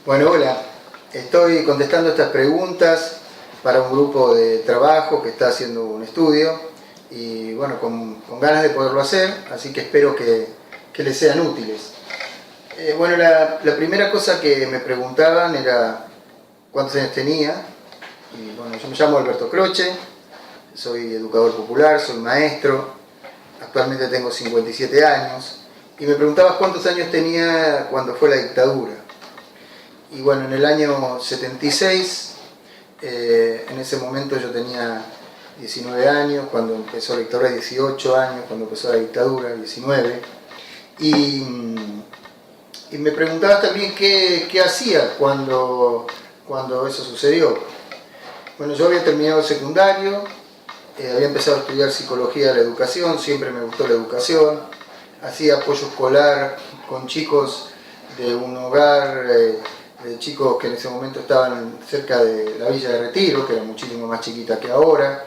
Bueno, hola. Estoy contestando estas preguntas para un grupo de trabajo que está haciendo un estudio y bueno, con ganas de poderlo hacer, así que espero que les sean útiles. Bueno, la primera cosa que me preguntaban era cuántos años tenía. Y bueno, yo me llamo Alberto Croce, soy educador popular, soy maestro, actualmente tengo 57 años y me preguntabas cuántos años tenía cuando fue la dictadura. Y bueno, en el año 76, en ese momento yo tenía 19 años, cuando empezó la dictadura, 18 años, cuando empezó la dictadura, 19. Y me preguntabas también qué hacía cuando eso sucedió. Bueno, yo había terminado el secundario, había empezado a estudiar psicología de la educación, siempre me gustó la educación, hacía apoyo escolar con chicos de un hogar, de chicos que en ese momento estaban cerca de la Villa de Retiro, que era muchísimo más chiquita que ahora,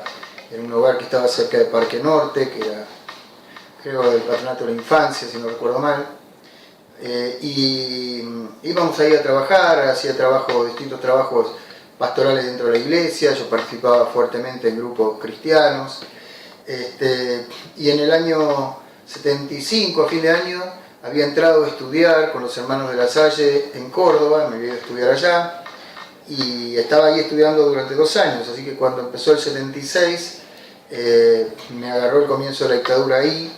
era un hogar que estaba cerca de Parque Norte, que era, creo, del Patronato de la Infancia, si no recuerdo mal. Y íbamos ahí a trabajar, hacía distintos trabajos pastorales dentro de la iglesia, yo participaba fuertemente en grupos cristianos, y en el año 75, a fin de año, había entrado a estudiar con los hermanos de la Salle en Córdoba, me había ido a estudiar allá, y estaba ahí estudiando durante 2 años, así que cuando empezó el 76, me agarró el comienzo de la dictadura ahí,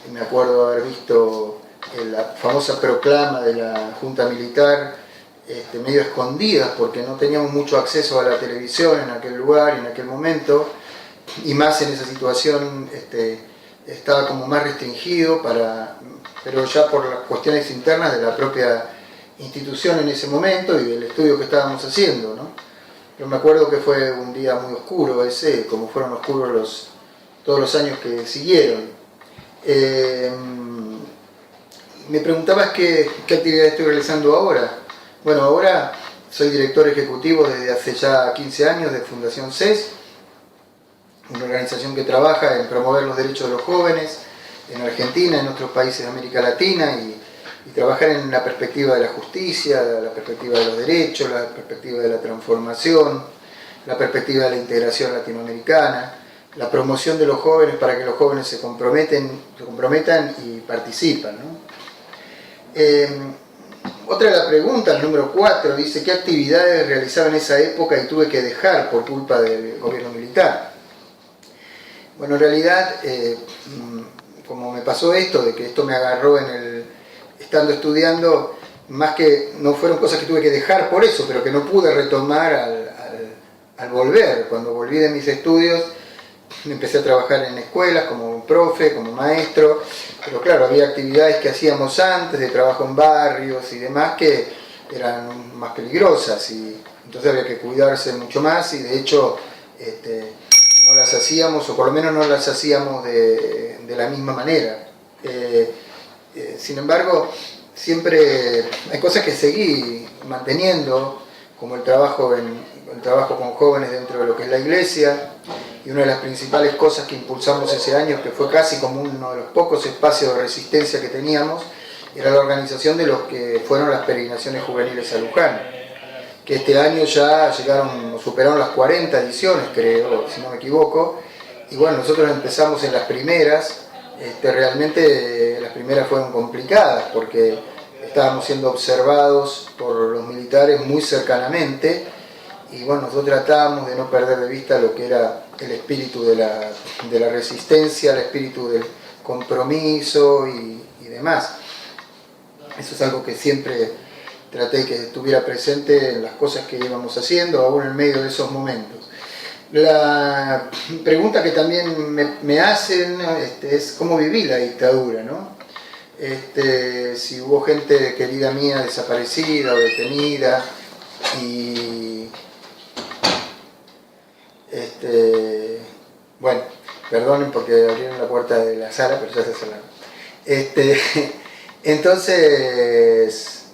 y me acuerdo haber visto la famosa proclama de la Junta Militar, medio escondidas porque no teníamos mucho acceso a la televisión en aquel lugar y en aquel momento, y más en esa situación estaba como más restringido, pero ya por las cuestiones internas de la propia institución en ese momento y del estudio que estábamos haciendo, ¿no? Yo me acuerdo que fue un día muy oscuro ese, como fueron oscuros todos los años que siguieron. Me preguntabas qué actividad estoy realizando ahora. Bueno, ahora soy director ejecutivo desde hace ya 15 años de Fundación CES, una organización que trabaja en promover los derechos de los jóvenes en Argentina, en otros países de América Latina y trabajar en la perspectiva de la justicia, la perspectiva de los derechos, la perspectiva de la transformación, la perspectiva de la integración latinoamericana, la promoción de los jóvenes para que los jóvenes se comprometan y participan, ¿no? Otra de las preguntas, el número 4, dice ¿qué actividades realizaba en esa época y tuve que dejar por culpa del gobierno militar? Bueno, en realidad, como me pasó esto, de que esto me agarró estando estudiando, más que no fueron cosas que tuve que dejar por eso, pero que no pude retomar al volver. Cuando volví de mis estudios, empecé a trabajar en escuelas como profe, como maestro, pero claro, había actividades que hacíamos antes, de trabajo en barrios y demás, que eran más peligrosas y entonces había que cuidarse mucho más y de hecho no las hacíamos, o por lo menos no las hacíamos de la misma manera. Sin embargo, siempre hay cosas que seguí manteniendo, como el trabajo con jóvenes dentro de lo que es la iglesia, y una de las principales cosas que impulsamos ese año, que fue casi como uno de los pocos espacios de resistencia que teníamos, era la organización de los que fueron las peregrinaciones juveniles a Luján, que este año ya superaron las 40 ediciones, creo, si no me equivoco, y bueno, nosotros empezamos en las primeras. Realmente las primeras fueron complicadas porque estábamos siendo observados por los militares muy cercanamente y bueno, nosotros tratábamos de no perder de vista lo que era el espíritu de la resistencia, el espíritu del compromiso y demás. Eso es algo que siempre traté que estuviera presente en las cosas que íbamos haciendo, aún en medio de esos momentos. La pregunta que también me hacen es cómo viví la dictadura, ¿no? Si hubo gente querida mía desaparecida o detenida y bueno, perdonen porque abrieron la puerta de la sala, pero ya se cerraron. Entonces,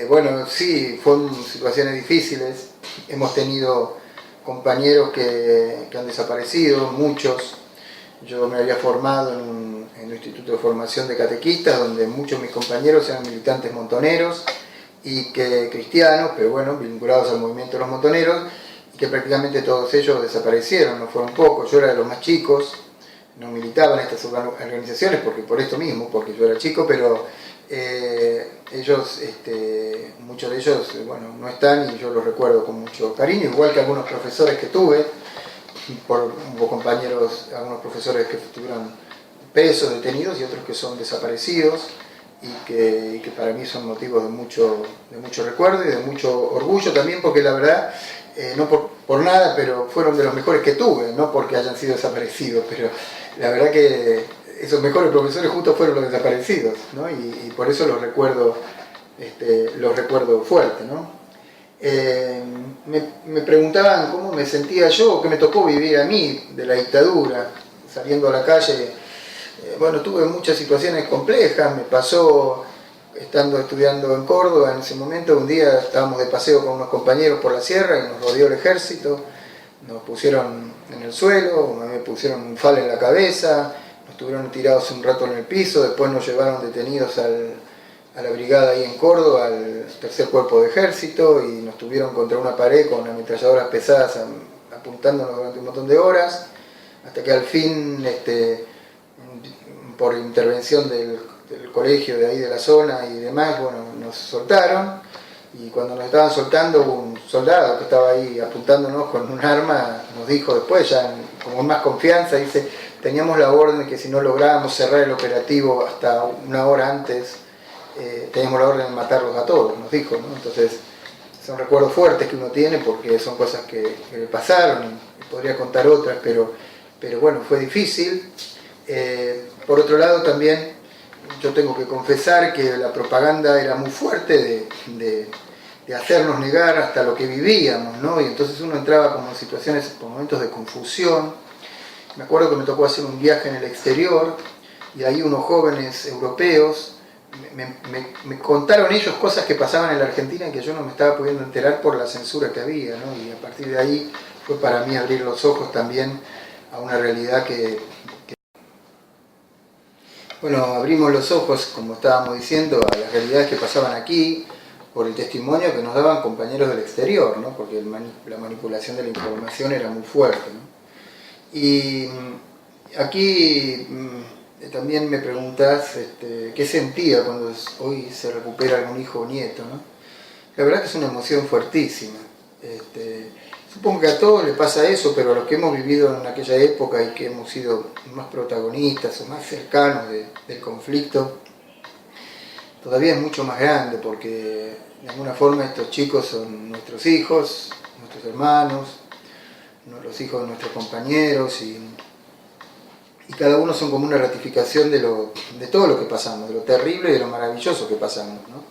bueno, sí, fueron situaciones difíciles, hemos tenido compañeros que han desaparecido, muchos. Yo me había formado en un instituto de formación de catequistas, donde muchos de mis compañeros eran militantes montoneros, y que cristianos, pero bueno, vinculados al movimiento de los montoneros, y que prácticamente todos ellos desaparecieron, no fueron pocos. Yo era de los más chicos, no militaba en estas organizaciones porque por esto mismo, porque yo era chico, pero ellos, muchos de ellos, bueno, no están y yo los recuerdo con mucho cariño, igual que algunos profesores que tuve, hubo compañeros, algunos profesores que estuvieron presos, detenidos, y otros que son desaparecidos, y que para mí son motivos de mucho recuerdo y de mucho orgullo también, porque la verdad, no por nada, pero fueron de los mejores que tuve, no porque hayan sido desaparecidos, pero la verdad que esos mejores profesores justo fueron los desaparecidos, ¿no? Y por eso los recuerdo fuerte, ¿no? Me preguntaban cómo me sentía yo, qué me tocó vivir a mí de la dictadura, saliendo a la calle. Bueno, tuve muchas situaciones complejas, me pasó estudiando en Córdoba en ese momento. Un día estábamos de paseo con unos compañeros por la sierra y nos rodeó el ejército, nos pusieron en el suelo, me pusieron un fal en la cabeza, nos tuvieron tirados un rato en el piso, después nos llevaron detenidos a la brigada ahí en Córdoba, al tercer cuerpo de ejército, y nos tuvieron contra una pared con ametralladoras pesadas apuntándonos durante un montón de horas, hasta que al fin, por intervención del colegio de ahí de la zona y demás, bueno, nos soltaron, y cuando nos estaban soltando, un soldado que estaba ahí apuntándonos con un arma nos dijo después, ya como más confianza, dice, teníamos la orden de que si no lográbamos cerrar el operativo hasta una hora antes, teníamos la orden de matarlos a todos, nos dijo, ¿no? Entonces son recuerdos fuertes que uno tiene porque son cosas que le pasaron, y podría contar otras, pero bueno, fue difícil. Por otro lado también yo tengo que confesar que la propaganda era muy fuerte de hacernos negar hasta lo que vivíamos, ¿no? Y entonces uno entraba como en situaciones, por momentos de confusión. Me acuerdo que me tocó hacer un viaje en el exterior y ahí unos jóvenes europeos me contaron ellos cosas que pasaban en la Argentina y que yo no me estaba pudiendo enterar por la censura que había, ¿no? Y a partir de ahí fue para mí abrir los ojos también a una realidad que bueno, abrimos los ojos, como estábamos diciendo, a las realidades que pasaban aquí, por el testimonio que nos daban compañeros del exterior, ¿no? Porque la manipulación de la información era muy fuerte, ¿no? Y aquí también me preguntás qué sentía cuando hoy se recupera algún hijo o nieto, ¿no? La verdad que es una emoción fuertísima. Supongo que a todos les pasa eso, pero a los que hemos vivido en aquella época y que hemos sido más protagonistas o más cercanos del conflicto, todavía es mucho más grande, porque de alguna forma estos chicos son nuestros hijos, nuestros hermanos, los hijos de nuestros compañeros, y cada uno son como una ratificación de todo lo que pasamos, de lo terrible y de lo maravilloso que pasamos, ¿no?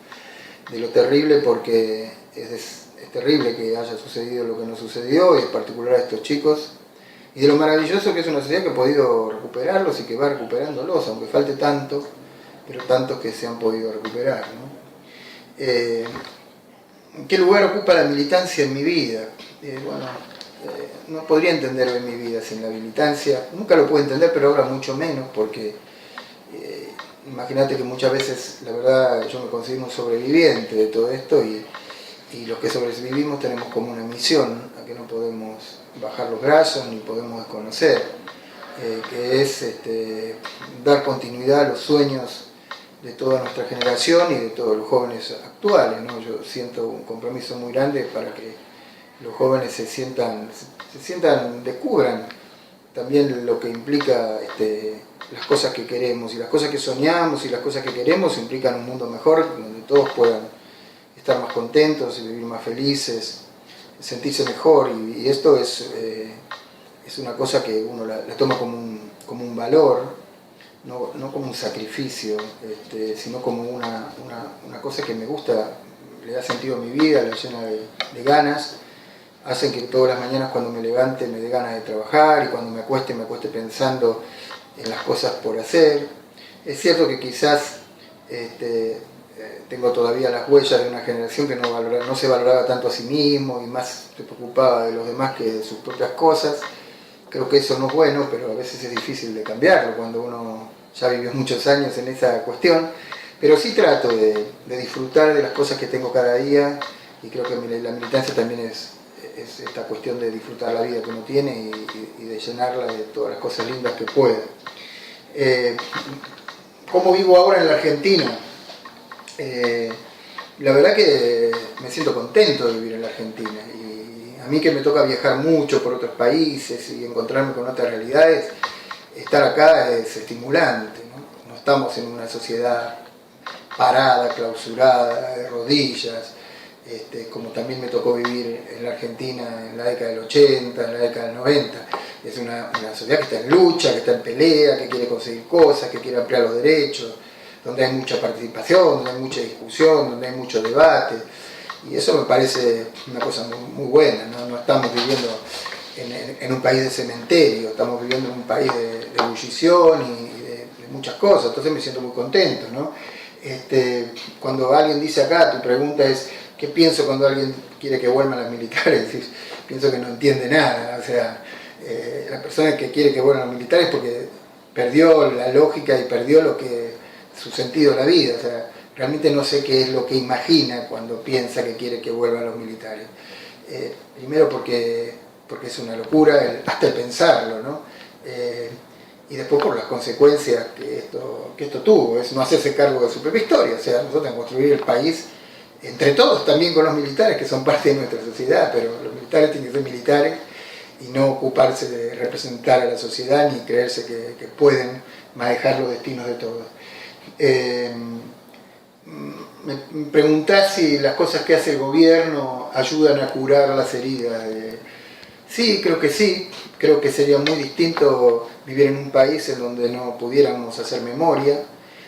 De lo terrible porque es terrible que haya sucedido lo que nos sucedió, y en particular a estos chicos, y de lo maravilloso que es una sociedad que ha podido recuperarlos y que va recuperándolos, aunque falte tanto, pero tantos que se han podido recuperar, ¿no? ¿Qué lugar ocupa la militancia en mi vida? No podría entender en mi vida sin la militancia, nunca lo puedo entender, pero ahora mucho menos, porque imagínate que muchas veces, la verdad, yo me considero un sobreviviente de todo esto, y los que sobrevivimos tenemos como una misión a que no podemos bajar los brazos ni podemos desconocer, que es dar continuidad a los sueños de toda nuestra generación y de todos los jóvenes actuales, ¿no? Yo siento un compromiso muy grande para que los jóvenes descubran también lo que implica las cosas que queremos, y las cosas que soñamos y las cosas que queremos implican un mundo mejor, donde todos puedan estar más contentos y vivir más felices, sentirse mejor, y esto es una cosa que uno la toma como un valor, no como un sacrificio, sino como una cosa que me gusta, le da sentido a mi vida, la llena de ganas, hacen que todas las mañanas cuando me levante me dé ganas de trabajar, y cuando me acueste pensando en las cosas por hacer. Es cierto que quizás tengo todavía las huellas de una generación que no se valoraba tanto a sí mismo y más se preocupaba de los demás que de sus propias cosas. Creo que eso no es bueno, pero a veces es difícil de cambiarlo cuando uno ya vivió muchos años en esa cuestión. pero sí trato de disfrutar de las cosas que tengo cada día, y creo que la militancia también es esta cuestión de disfrutar la vida que uno tiene y de llenarla de todas las cosas lindas que pueda. ¿Cómo vivo ahora en la Argentina? La verdad que me siento contento de vivir en la Argentina, y a mí que me toca viajar mucho por otros países y encontrarme con otras realidades, estar acá es estimulante, ¿no? No estamos en una sociedad parada, clausurada, de rodillas, como también me tocó vivir en la Argentina en la década del 80, en la década del 90. Es una sociedad que está en lucha, que está en pelea, que quiere conseguir cosas, que quiere ampliar los derechos, donde hay mucha participación, donde hay mucha discusión, donde hay mucho debate, y eso me parece una cosa muy buena, ¿no? No estamos viviendo en un país de cementerio, estamos viviendo en un país de ebullición y de muchas cosas, entonces me siento muy contento, ¿no? Cuando alguien dice acá, tu pregunta es, ¿qué pienso cuando alguien quiere que vuelvan los militares? Pienso que no entiende nada, o sea, la persona que quiere que vuelvan los militares porque perdió la lógica y perdió su sentido de la vida, o sea, realmente no sé qué es lo que imagina cuando piensa que quiere que vuelvan los militares. Primero porque es una locura hasta el pensarlo, ¿no? Y después por las consecuencias que esto tuvo, es no hacerse cargo de su propia historia, o sea, nosotros tenemos que construir el país entre todos, también con los militares que son parte de nuestra sociedad, pero los militares tienen que ser militares y no ocuparse de representar a la sociedad ni creerse que pueden manejar los destinos de todos. Me preguntás si las cosas que hace el gobierno ayudan a curar las heridas. Sí, creo que sería muy distinto vivir en un país en donde no pudiéramos hacer memoria.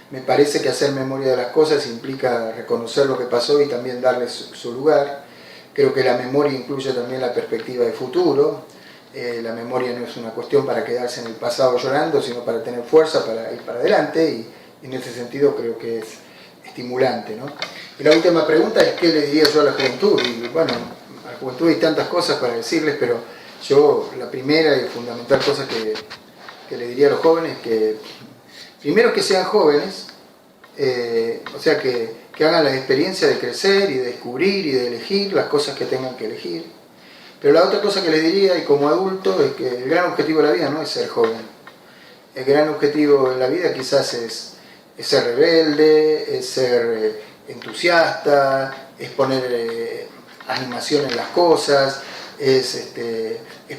Me parece que hacer memoria de las cosas implica reconocer lo que pasó y también darle su lugar. Creo que la memoria incluye también la perspectiva de futuro. La memoria no es una cuestión para quedarse en el pasado llorando, sino para tener fuerza para ir para adelante, y en ese sentido creo que es estimulante, ¿no? Y la última pregunta es ¿qué le diría yo a la juventud? Y bueno, a la juventud hay tantas cosas para decirles, pero yo la primera y fundamental cosa que le diría a los jóvenes, que primero que sean jóvenes, o sea que hagan la experiencia de crecer y de descubrir y de elegir las cosas que tengan que elegir. Pero la otra cosa que les diría, y como adulto, es que el gran objetivo de la vida no es ser joven. El gran objetivo de la vida quizás es ser rebelde, es ser entusiasta, es poner animación en las cosas, es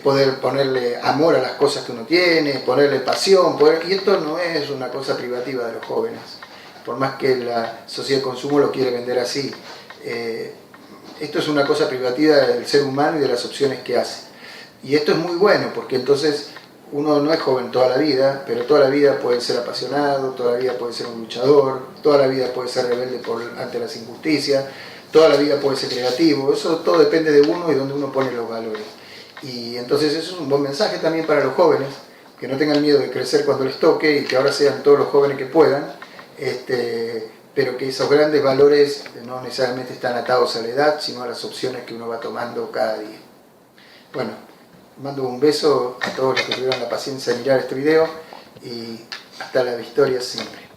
poder ponerle amor a las cosas que uno tiene, ponerle pasión, y esto no es una cosa privativa de los jóvenes, por más que la sociedad de consumo lo quiere vender así. Esto es una cosa privativa del ser humano y de las opciones que hace. Y esto es muy bueno, porque entonces uno no es joven toda la vida, pero toda la vida puede ser apasionado, toda la vida puede ser un luchador, toda la vida puede ser rebelde ante las injusticias, toda la vida puede ser creativo. Eso todo depende de uno y donde uno pone los valores. Y entonces eso es un buen mensaje también para los jóvenes, que no tengan miedo de crecer cuando les toque y que ahora sean todos los jóvenes que puedan, pero que esos grandes valores no necesariamente están atados a la edad, sino a las opciones que uno va tomando cada día. Bueno, mando un beso a todos los que tuvieron la paciencia de mirar este video y hasta la victoria siempre.